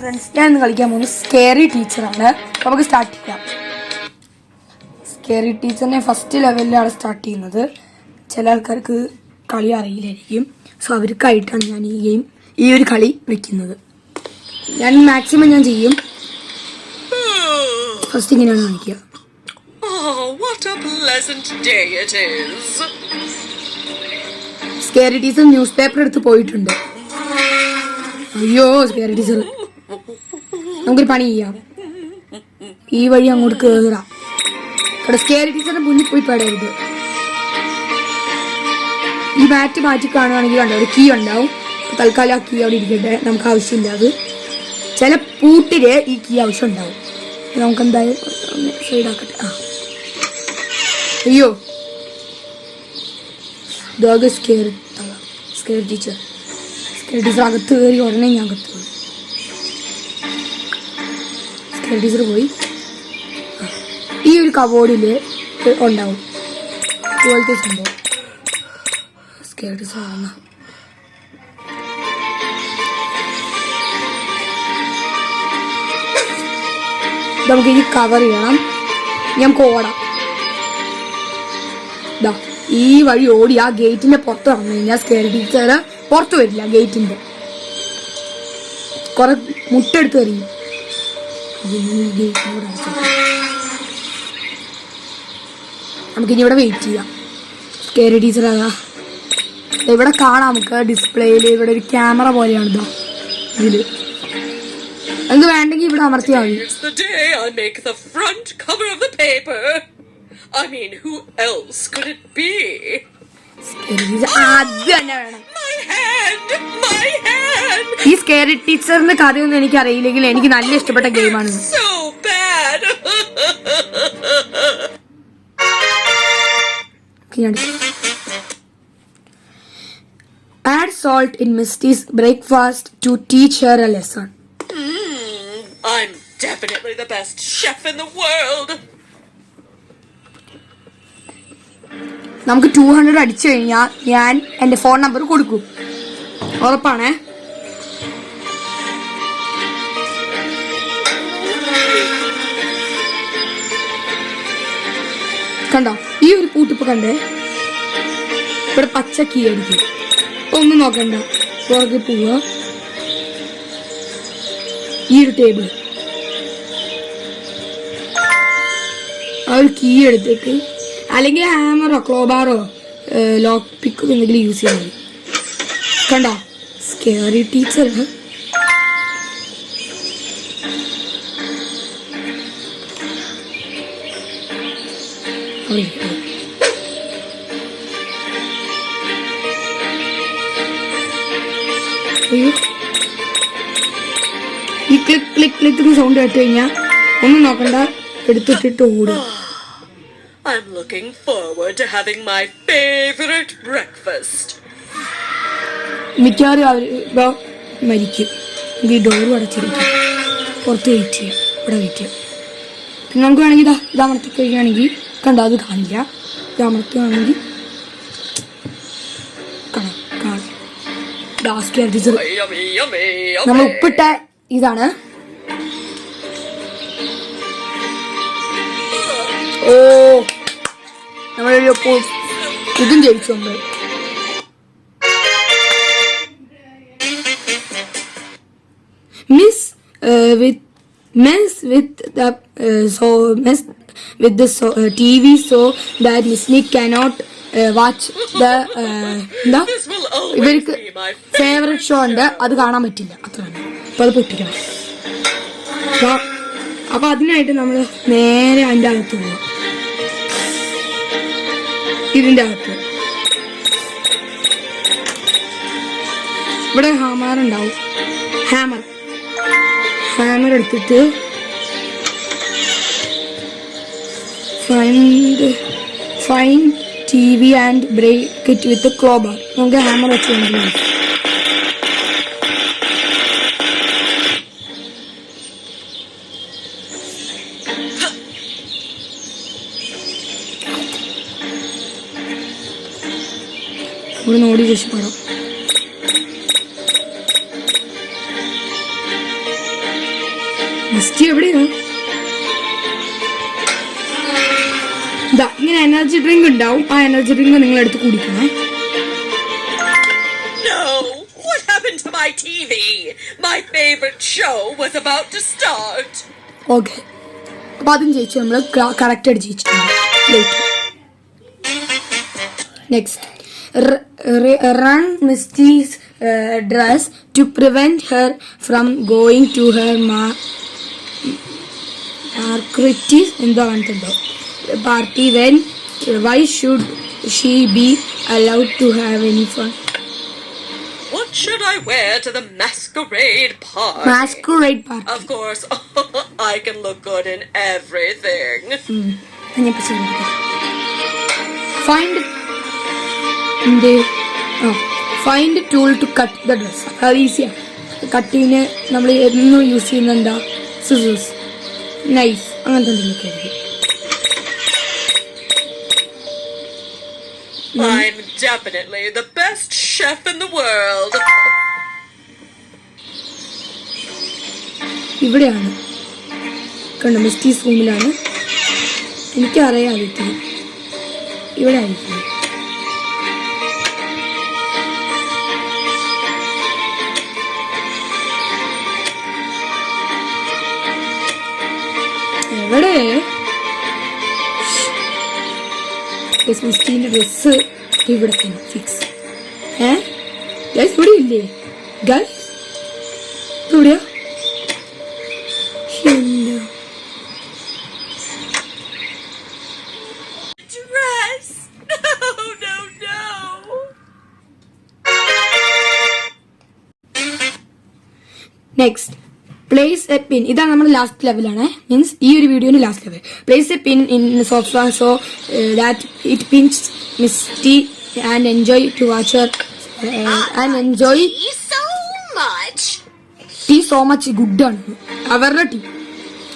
Friends, ഞാൻ ഇന്ന് കളിക്കാൻ പോകുന്നത് സ്കേറി ടീച്ചറാണ്. നമുക്ക് സ്റ്റാർട്ട് ചെയ്യാം. സ്കേറി ടീച്ചറിനെ ഫസ്റ്റ് ലെവലിലാണ് സ്റ്റാർട്ട് ചെയ്യുന്നത്. ചില ആൾക്കാർക്ക് കളി അറിയില്ലായിരിക്കും. സോ അവർക്കായിട്ടാണ് ഞാൻ ഈ ഒരു കളി വെക്കുന്നത്. ഞാൻ മാക്സിമം ഞാൻ ചെയ്യും. ഫസ്റ്റ് ഇങ്ങനെയാണ് കാണിക്കുക. സ്കേറി ടീച്ചർ ന്യൂസ് പേപ്പർ എടുത്ത് പോയിട്ടുണ്ട്. അയ്യോ, സ്കേറി ടീച്ചർ, നമുക്കൊരു പണി ചെയ്യാം. ഈ വഴി അങ്ങോട്ട് കേറാം. ഇവിടെ സ്കേറി ടീച്ചറിന്റെ മുന്നിൽ പോയി പെടരുത്. ഈ മാറ്റ് മാറ്റി കാണുകയാണെങ്കിൽ കണ്ടോ, ഒരു കീ ഉണ്ടാവും. തൽക്കാലം ആ കീ അവിടെ ഇരിക്കട്ടെ, നമുക്ക് ആവശ്യമില്ല. അത് ചില പൂട്ടില് ഈ കീ ആവശ്യം ഉണ്ടാവും. നമുക്ക് എന്തായാലും സൈഡാക്കട്ടെ. അയ്യോ, ഇതാകെ സ്കേറി ടീച്ചർ. സ്കേറി ടീച്ചർ അകത്ത് കയറി ഉടനെ ഞാൻ അകത്ത് പോയി. സ്കേറി ടീച്ചർ പോയി. ഈ ഒരു കബോർഡിൽ ഉണ്ടാവും ഇതുപോലത്തെ സംഭവം. സ്കേറി ടീച്ചർ വന്ന നമുക്ക് ഇനി കവർ ചെയ്യണം. നമുക്ക് ഓടാം. ഇതാ ഈ വഴി ഓടി ആ ഗേറ്റിന്റെ പുറത്ത് വന്നു കഴിഞ്ഞാൽ സ്കേറി ടീച്ചർ പുറത്ത് വരില്ല. ഗേറ്റിന്റെ കുറെ മുട്ടെടുത്ത് എറിയും. നമുക്കിനി ഇവിടെ വെയിറ്റ് ചെയ്യാം. സ്കേറി ടീച്ചർ അതാ ഇവിടെ കാണാം. നമുക്ക് ഡിസ്പ്ലേയിൽ ഇവിടെ ഒരു ക്യാമറ പോലെയാണ്. ഇതാ ഇതില് എന്ത് വേണ്ടെങ്കിൽ ഇവിടെ അമർത്തിയാൽ മതി. Who else could it be? അത് തന്നെ വേണം. My hand! ഈ സ്കേറി ടീച്ചറിന്റെ കഥയൊന്നും എനിക്ക് അറിയില്ലെങ്കിൽ എനിക്ക് നല്ല ഇഷ്ടപ്പെട്ട ഗെയിമാണ്. So bad. Add salt in Misty's breakfast to teach her a lesson. I'm definitely the best chef in the world. നമുക്ക് 200 അടിച്ചു കഴിഞ്ഞാൽ ഞാൻ എൻ്റെ ഫോൺ നമ്പർ കൊടുക്കും. ഉറപ്പാണേ. കണ്ടോ ഈ ഒരു പൂട്ടിപ്പ് കണ്ടേ? ഇവിടെ പച്ച കീ അടിക്കും. ഒന്നും നോക്കണ്ട, പുറകെ പോവുക. ഈ ഒരു ടേബിൾ ആ ഒരു കീ എടുത്തിട്ട് അല്ലെങ്കിൽ ഹാമറോ ക്ലോബാറോ ലോക്ക് പിക്കോ എന്തെങ്കിലും യൂസ് ചെയ്യാൻ മതി. കണ്ടോ സ്കേറി ടീച്ചർ ഈ ക്ലിക്ക് ക്ലിക്ക് ക്ലിക്ക് സൗണ്ട് കേട്ട് കഴിഞ്ഞാൽ ഒന്നും നോക്കണ്ട, എടുത്തിട്ടിട്ട് ഓടുക. I'm looking forward to having my favorite breakfast. മിക്കവാറും അവർ മരിക്കും. ഈ ഡോറ് അടച്ചിരിക്കും. പുറത്ത് വെയിറ്റ് ചെയ്യാം, ഇവിടെ വെയിറ്റ് ചെയ്യാം. പിന്നെ നമുക്ക് വേണമെങ്കിൽ ഇത് അമർത്തി കഴിയുകയാണെങ്കിൽ കണ്ടോ അത് കാണില്ല. ഇത് അമർത്തുകയാണെങ്കിൽ കാണാം. നമ്മൾ ഉപ്പിട്ട ഇതാണ്. ഓ, നമ്മളൊരു ഇതും ജയിച്ചുണ്ട്. Mess with the TV so that Miss Nick cannot watch the ഇവർക്ക് ഫേവറേറ്റ് ഷോ ഉണ്ട്, അത് കാണാൻ പറ്റില്ല. അത്രയാണ്. അപ്പോൾ അത് പൊട്ടിക്കണം. അപ്പൊ അതിനായിട്ട് നമ്മൾ നേരെ അതിൻ്റെ അകത്ത് പോവാം. ഇതിൻ്റെ അകത്ത് ഇവിടെ ഹാമർ ഉണ്ടാവും. ഹാമർ എടുത്തിട്ട് find TV and break it with clobber. നമുക്ക് ഹാമർ വെച്ച് ഇവിടെ നോടി രക്ഷപ്പെടാം. മിസ്റ്റി എവിടെയാണ്? ഇതാ ഇങ്ങനെ എനർജി ഡ്രിങ്ക് ഉണ്ടാവും. ആ എനർജി ഡ്രിങ്ക് നിങ്ങൾ എടുത്ത് കുടിക്കണേ. No! What happened to my TV? My favorite show was about to start. Okay, അപ്പൊ അതും ജയിച്ചു. നമ്മൾ കറക്റ്റ് ആയിട്ട് ജയിച്ചിട്ടുണ്ട്. Next, run Misty's dress to prevent her from going to her Margaret's എന്തോ കണ്ടിട്ടുണ്ടോ party. Why should she be allowed to have any fun? What should I wear to the masquerade party? Masquerade party. Of course, I can look good in everything. Find a tool to cut the dress. അത് ഈസിയാണ്. കട്ടിങ്ങിന് നമ്മൾ എന്നും use ചെയ്യുന്ന എന്താ? Scissors, knife, അങ്ങനത്തെ എന്തെങ്കിലുമൊക്കെ ആയിരിക്കും. I'm definitely the best chef in the world. ഇവിടെയാണ് കണ്ടോ, മിസ്റ്റീസ് റൂമിലാണ്. എനിക്കറിയാം ആദ്യത്തെ ഇവിടെ ആയിരിക്കും. എവിടെ മിസ്റ്റീൻ്റെ ഡ്രസ്സ് ഇവിടെ തന്നെ ഫിക്സ്. ഗൈസ് ഇവിടെ ഇല്ലേ? ഗൈസ് ഇവിടെയാ? Dress? No. Next, place a pin. ഇതാണ് നമ്മുടെ ലാസ്റ്റ് ലെവലാണ്. മീൻസ് ഈ ഒരു വീഡിയോന് last level. Place a pin in sofa so that it pins Misty and enjoy to watch her and enjoy tea so much. ഗുഡാണ് അവരുടെ tea.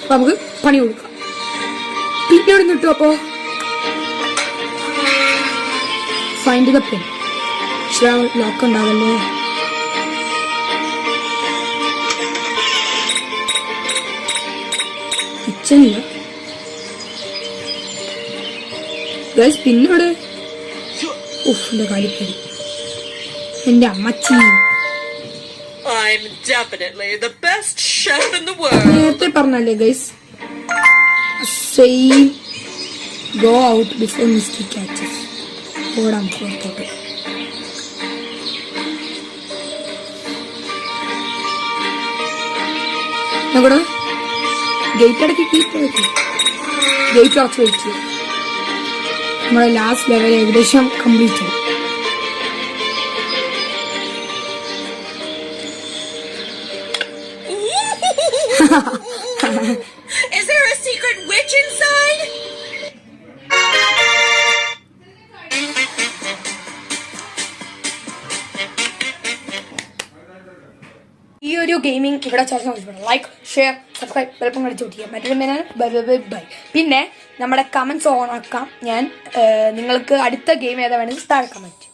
അപ്പൊ നമുക്ക് പണി കൊടുക്കാം. പിന്നെ എവിടെ കിട്ടും? അപ്പോ ഫൈൻഡ് ദ പിൻ. ലോക്ക് ഉണ്ടാവല്ലേ? കിച്ചണില്ല ഗൈസ്. പിന്നോട് എന്റെ കാലിക്കരി, എന്റെ അമ്മച്ചി. I'm definitely the best chef in the world. നേരത്തെ പറഞ്ഞല്ലേ guys, same go out before mistake catches. ഓടാം പുറത്തോട്ട്. നോക്കടാ, ഗേറ്റ് അടക്കി ഗേറ്റ് അടച്ച് വെയിറ്റ് ചെയ്യാം. നമ്മുടെ ലാസ്റ്റ് ലെവൽ ഏകദേശം കംപ്ലീറ്റ് ആയി. Is there a secret witch inside? ഈ ഒരു ഗെയിമിംഗ് ഇവിടെ ചർച്ച ലൈക്ക്, ഷെയർ, സബ്സ്ക്രൈബ്, ബെൽപ്പം കളിച്ച് ചെയ്യാം. മറ്റൊരു ബൈ. പിന്നെ നമ്മുടെ കമൻസ് ഓൺ ആക്കാം. ഞാൻ നിങ്ങൾക്ക് അടുത്ത ഗെയിം ഏതാ വേണമെങ്കിൽ താഴെ കമൻറ്റ്.